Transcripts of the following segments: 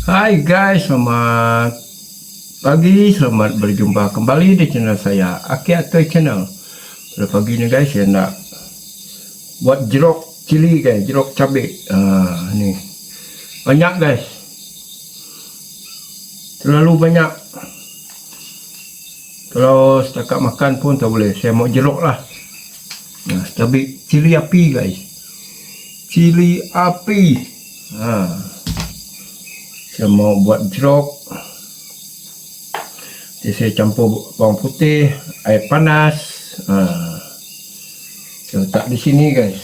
Hai guys, selamat pagi, selamat berjumpa kembali di channel saya, Aki Atoy Channel. Pada pagi ni guys, saya nak buat jeruk cili guys, jeruk cabai. Ni banyak guys, terlalu banyak. Kalau setakat makan pun tak boleh, saya mau jeruk lah. Cabai cili api guys, cili api. Saya mau buat jeruk. Jadi saya campur bawang putih, air panas. Saya letak di sini guys.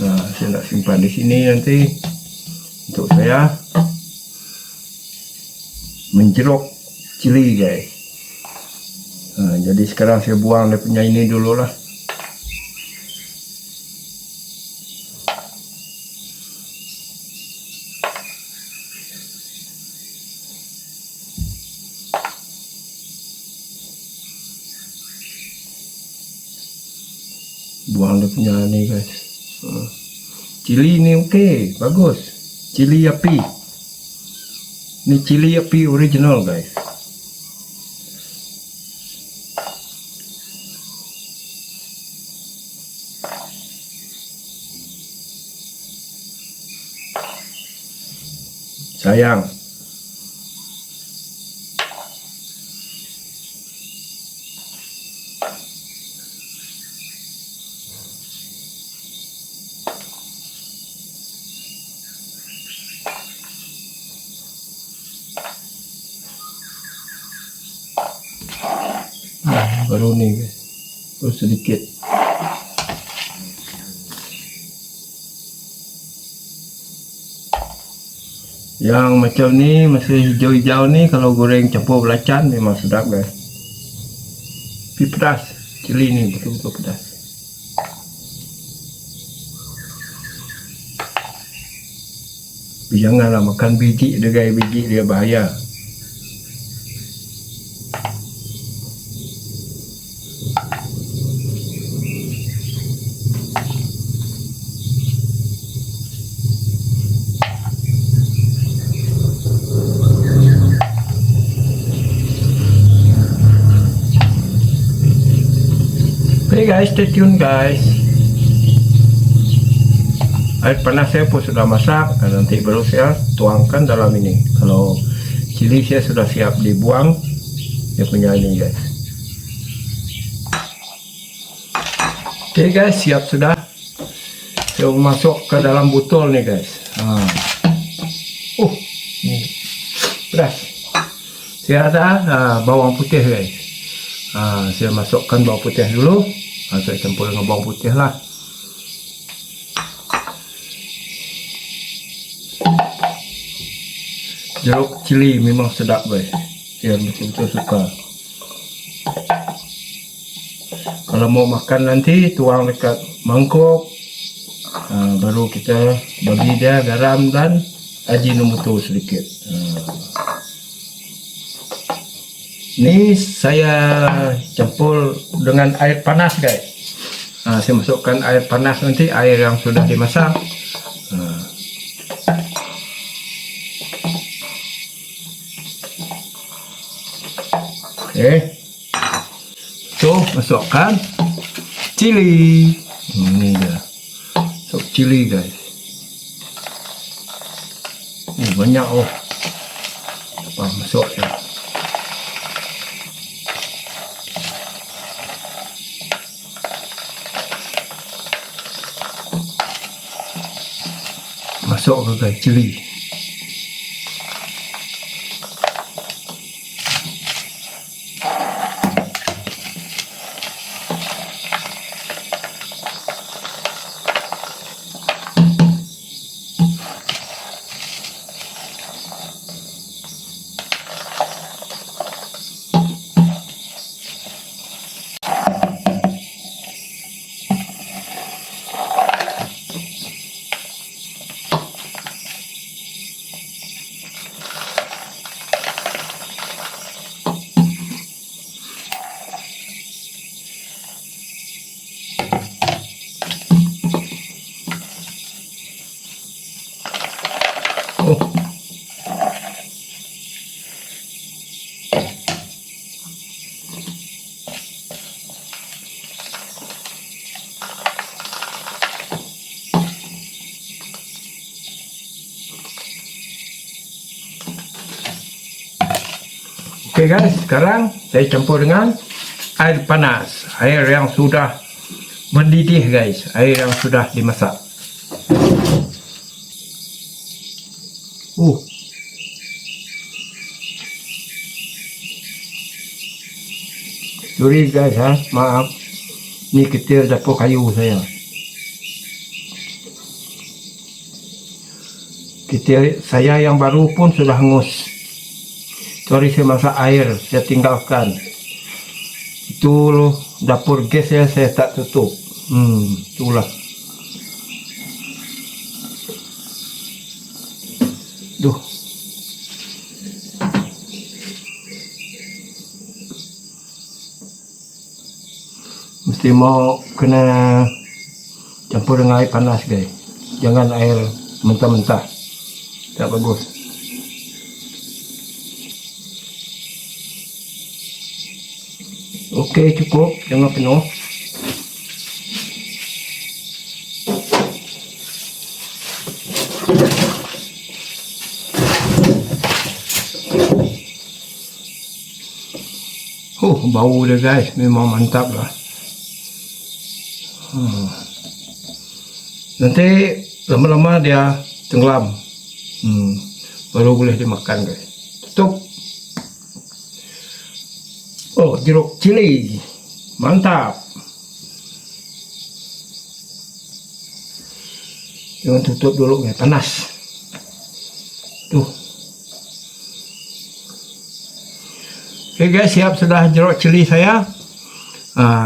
Saya nak simpan di sini nanti untuk saya menjeruk cili guys. Jadi sekarang saya buang dia punya ini dulu lah. Buang dia punya ni guys. Cili ni okey, bagus. Cili api. Ni cili api original guys. Sayang. Baru ni guys, baru sedikit. Yang macam ni masih hijau-hijau ni, kalau goreng campur belacan memang sedap guys. Tapi pedas, cili ni betul-betul pedas. Janganlah makan biji dia guys, biji dia bahaya. Oke guys, stay tune guys. Air panas saya pun sudah masak, dan nanti baru saya tuangkan dalam ini. Kalau cili saya sudah siap dibuang, dia punya ini guys. Oke guys, siap sudah. Saya masuk ke dalam botol nih guys. Ini beras. Saya ada bawang putih guys. Saya masukkan bawang putih dulu. Saya campur dengan bawang putih lah. Jeruk cili memang sedap guys. Saya betul-betul suka. Kalau mau makan nanti tuang dekat mangkuk. Baru kita bagi dia garam dan ajinomoto sedikit. Ini saya campur dengan air panas guys. Saya masukkan air panas nanti, air yang sudah dimasak. Oke. So, masukkan cili. Ini dia. Masuk cili guys. Banyak masuk ya. Masuk ke guys cili. Oke guys, sekarang saya campur dengan air panas, air yang sudah mendidih guys, air yang sudah dimasak. Sorry guys maaf, ini ketir dapur kayu saya. Ketir saya yang baru pun sudah hangus. Sorry, saya masak air, saya tinggalkan. Itu dapur gas saya tak tutup. Itulah. Duh. Mesti mau kena campur dengan air panas guys. Jangan air mentah-mentah. Tak bagus. Oke, cukup, jangan penuh. Bau dia guys, memang mantap lah. Nanti lama-lama dia tenggelam. Baru boleh dimakan guys. Tutup. Oh, jeruk cili, mantap. Jangan tutup dulu ya, panas. Tuh. Oke guys, siap sudah jeruk cili saya.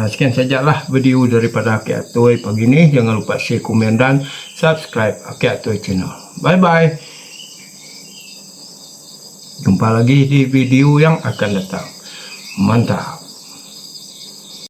Sekian sajalah video daripada Aki Atoy pagi ini. Jangan lupa share, komen dan subscribe Aki Atoy channel. Bye bye. Jumpa lagi di video yang akan datang. Mantap.